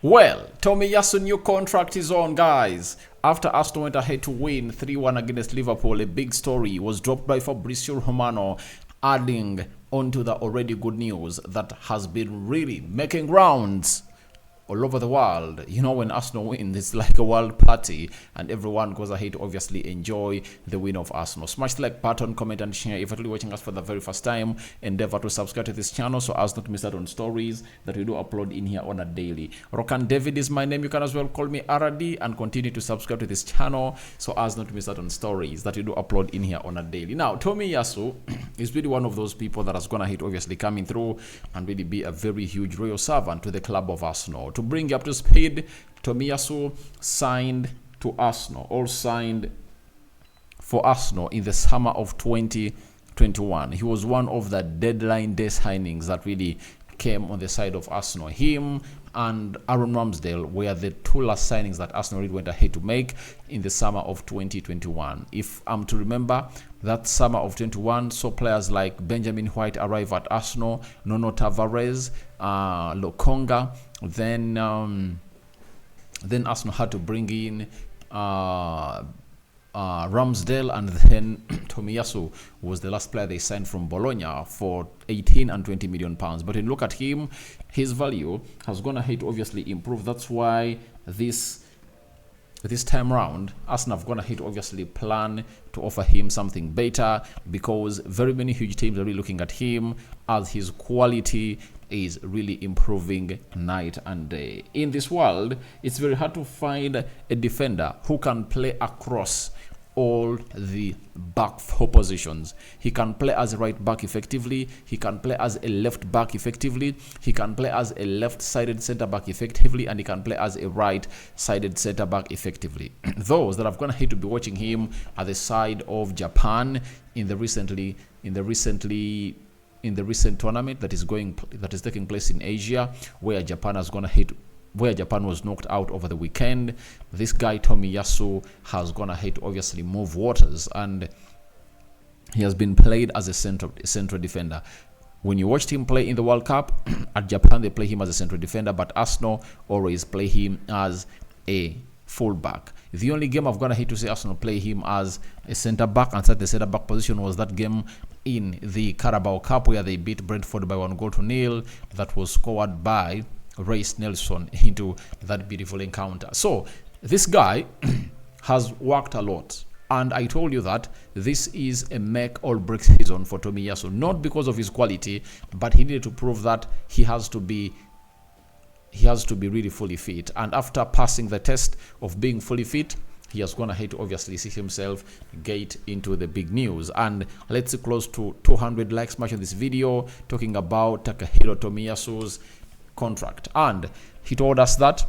Well, Tomiyasu new contract is on, guys. After Arsenal went ahead to win 3-1 against Liverpool, a big story was dropped by Fabrizio Romano, adding onto the already good news that has been really making rounds all over the world. You know, when Arsenal wins, it's like a world party, and everyone goes ahead to obviously enjoy the win of Arsenal. Smash the like button, comment, and share. If you're watching us for the very first time, endeavor to subscribe to this channel so as not to miss out on stories that we do upload in here on a daily. Rokani David is my name. You can as well call me RD, and continue to subscribe to this channel so as not to miss out on stories that we do upload in here on a daily. Now, Tomiyasu is really one of those people that has gone ahead obviously coming through and really be a very huge royal servant to the club of Arsenal. To bring you up to speed, Tomiyasu signed to Arsenal, or signed for Arsenal in the summer of 2021. He was one of the deadline day signings that really came on the side of Arsenal. Him and Aaron Ramsdale were the two last signings that Arsenal really went ahead to make in the summer of 2021. If I'm to remember, that summer of 21 saw players like Benjamin White arrive at Arsenal, Nuno Tavares, Lokonga. Then Arsenal had to bring in Ramsdale, and then Tomiyasu was the last player they signed from Bologna for 18 and 20 million pounds. But when you look at him, his value has gone ahead to obviously improve. That's why this time round, Arsenal have gone ahead to obviously plan to offer him something better, because very many huge teams are really looking at him as his quality is really improving night and day. In this world, it's very hard to find a defender who can play across all the back four positions. He can play as a right back effectively, he can play as a left back effectively, he can play as a left-sided center back effectively, and he can play as a right-sided center back effectively. Those that have gone ahead to be watching him at the side of Japan in the recent tournament that is taking place in Asia, where Japan was knocked out over the weekend. This guy Tomiyasu has gone ahead to obviously move waters, and he has been played as a central defender. When you watched him play in the World Cup, at Japan they play him as a central defender, but Arsenal always play him as a fullback. The only game I've gone ahead to say Arsenal play him as a centre back and set the centre back position was that game in the Carabao Cup where they beat Brentford by 1-0. That was scored by Reece Nelson into that beautiful encounter. So this guy has worked a lot, and I told you that this is a make or break season for Tomiyasu, not because of his quality, but he needed to prove that he has to be really fully fit. And after passing the test of being fully fit, he has gone ahead to obviously see himself get into the big news. And let's see, close to 200 likes much on this video talking about Takehiro Tomiyasu's contract. And he told us that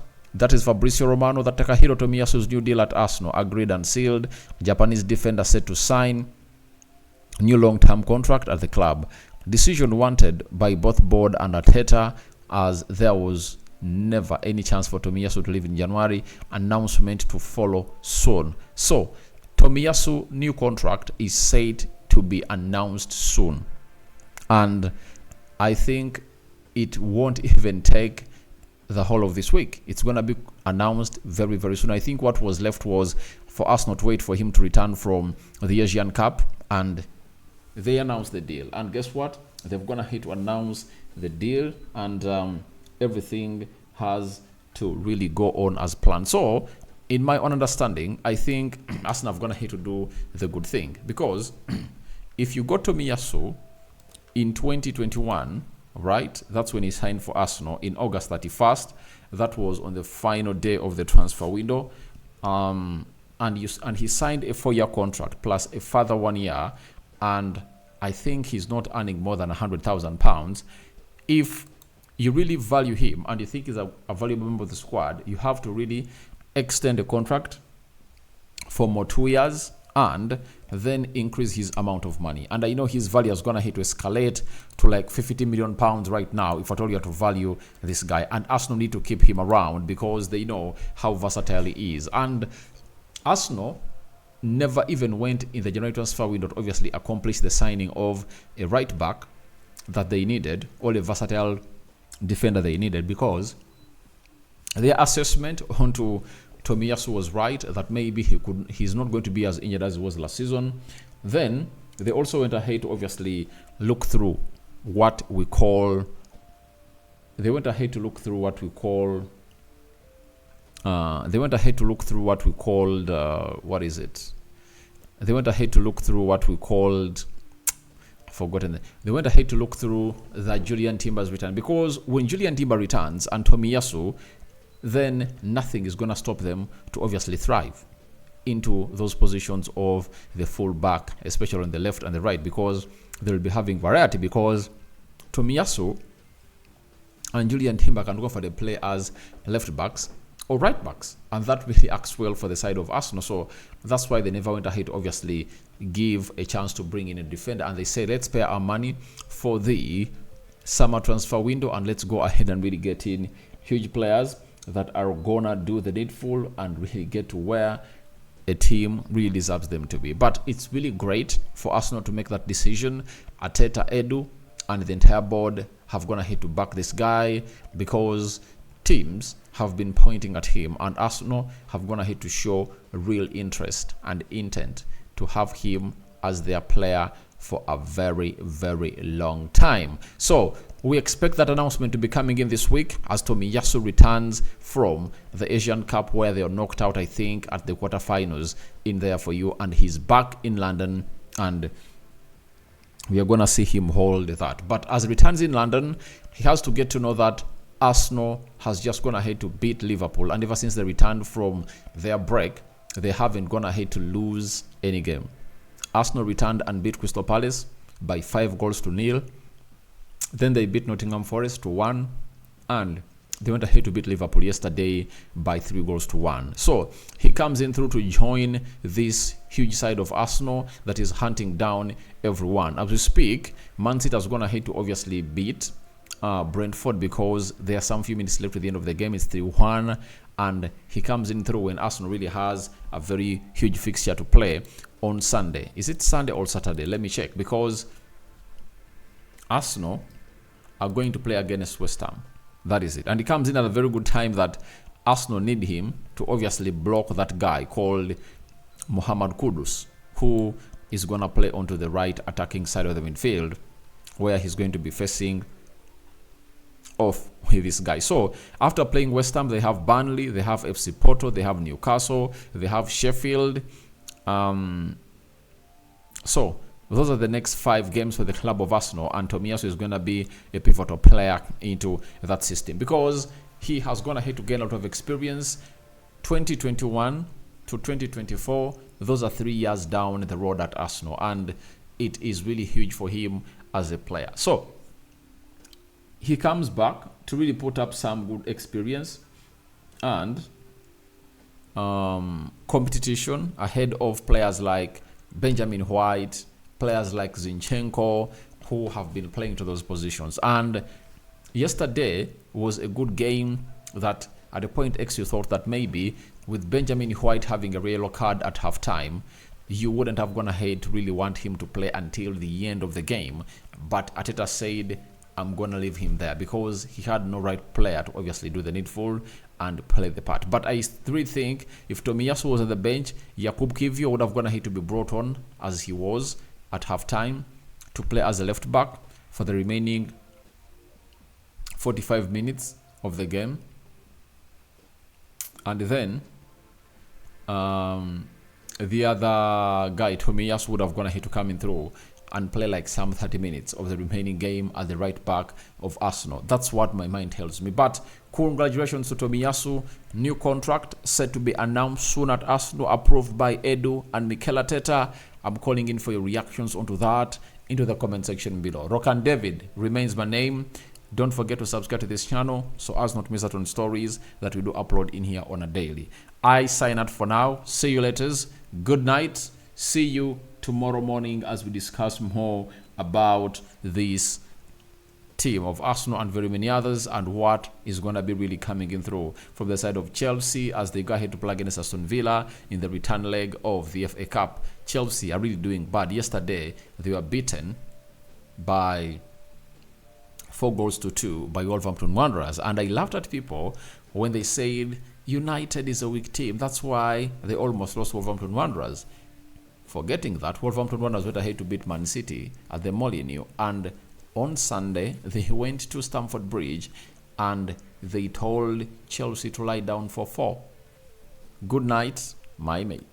is Fabrizio Romano, that Takehiro Tomiyasu's new deal at Arsenal agreed and sealed. Japanese defender set to sign new long-term contract at the club. Decision wanted by both board and Arteta, as there was never any chance for Tomiyasu to leave in January. Announcement to follow soon. So Tomiyasu new contract is said to be announced soon, and I think it won't even take the whole of this week. It's going to be announced very, very soon. I think what was left was for us not to wait for him to return from the Asian Cup, and they announced the deal. And guess what? They've gone ahead to announce the deal, and everything has to really go on as planned. So, in my own understanding, I think Arsenal have gone ahead to do the good thing, because if you got Tomiyasu in 2021, right, that's when he signed for Arsenal in August 31st. That was on the final day of the transfer window, and he signed a 4-year contract plus a further 1 year, and I think he's not earning more than £100,000. If you really value him and you think he's a valuable member of the squad, you have to really extend the contract for more 2 years and then increase his amount of money. And I know his value has gone ahead to escalate to like £50 million right now, if at all you have to value this guy. And Arsenal need to keep him around because they know how versatile he is. And Arsenal never even went in the January transfer window to obviously accomplish the signing of a right back that they needed, or a versatile defender they needed, because their assessment onto Tomiyasu was right, that maybe he's not going to be as injured as he was last season. Then they also went ahead to obviously look through what we call they went ahead to look through what we call they went ahead to look through what we called what is it? They went ahead to look through what we called forgotten. They went ahead to look through the Julian Timber's return, because when Julian Timber returns and Tomiyasu, then nothing is going to stop them to obviously thrive into those positions of the full back, especially on the left and the right, because they'll be having variety, because Tomiyasu and Julian Timber can go for the play as left backs or right backs, and that really acts well for the side of Arsenal. So that's why they never went ahead to obviously give a chance to bring in a defender, and they say, let's pay our money for the summer transfer window and let's go ahead and really get in huge players that are gonna do the needful and really get to where a team really deserves them to be. But it's really great for Arsenal to make that decision. Arteta, Edu, and the entire board have gone ahead to back this guy, because teams have been pointing at him, and Arsenal have gone ahead to show real interest and intent to have him as their player for a very, very long time. So we expect that announcement to be coming in this week as Tomiyasu returns from the Asian Cup, where they are knocked out, I think, at the quarterfinals in there for you, and he's back in London, and we are going to see him hold that. But as he returns in London, he has to get to know that Arsenal has just gone ahead to beat Liverpool, and ever since they returned from their break, they haven't gone ahead to lose any game. Arsenal returned and beat Crystal Palace by 5-0. Then they beat Nottingham Forest 1, and they went ahead to beat Liverpool yesterday by 3-1. So he comes in through to join this huge side of Arsenal that is hunting down everyone. As we speak, Man City has gone ahead to obviously beat Brentford, because there are some few minutes left at the end of the game. It's 3-1, and he comes in through when Arsenal really has a very huge fixture to play on Sunday. Is it Sunday or Saturday? Let me check, because Arsenal are going to play against West Ham. That is it. And he comes in at a very good time that Arsenal need him to obviously block that guy called Mohamed Kudus, who is going to play onto the right attacking side of the midfield, where he's going to be facing off with this guy. So after playing West Ham, they have Burnley, they have FC Porto, they have Newcastle, they have Sheffield. So those are the next 5 games for the club of Arsenal, and Tomiyasu is going to be a pivotal player into that system, because he has gone ahead to gain a lot of experience. 2021 to 2024, those are 3 years down the road at Arsenal, and it is really huge for him as a player. So he comes back to really put up some good experience and competition ahead of players like Benjamin White, players like Zinchenko, who have been playing to those positions. And yesterday was a good game that at a point X you thought that maybe with Benjamin White having a yellow card at halftime, you wouldn't have gone ahead to really want him to play until the end of the game. But Arteta said, I'm going to leave him there, because he had no right player to obviously do the needful and play the part. But I really think if Tomiyasu was on the bench, Jakub Kiwior would have gone ahead to be brought on as he was at halftime to play as a left back for the remaining 45 minutes of the game. And then the other guy, Tomiyasu, would have gone ahead to come in through and play like some 30 minutes of the remaining game at the right back of Arsenal. That's what my mind tells me. But congratulations to Tomiyasu. New contract set to be announced soon at Arsenal, approved by Edu and Mikel Arteta. I'm calling in for your reactions onto that into the comment section below. Rokani David remains my name. Don't forget to subscribe to this channel so as not to miss out on stories that we do upload in here on a daily. I sign out for now. See you later. Good night. See you tomorrow morning as we discuss more about this team of Arsenal and very many others, and what is going to be really coming in through from the side of Chelsea as they go ahead to play against Aston Villa in the return leg of the FA Cup. Chelsea are really doing bad. Yesterday, they were beaten by 4-2 by Wolverhampton Wanderers, and I laughed at people when they said United is a weak team. That's why they almost lost Wolverhampton Wanderers. Forgetting that, Wolverhampton Wanderers went ahead to beat Man City at the Molineux, and on Sunday they went to Stamford Bridge and they told Chelsea to lie down for 4. Good night, my mate.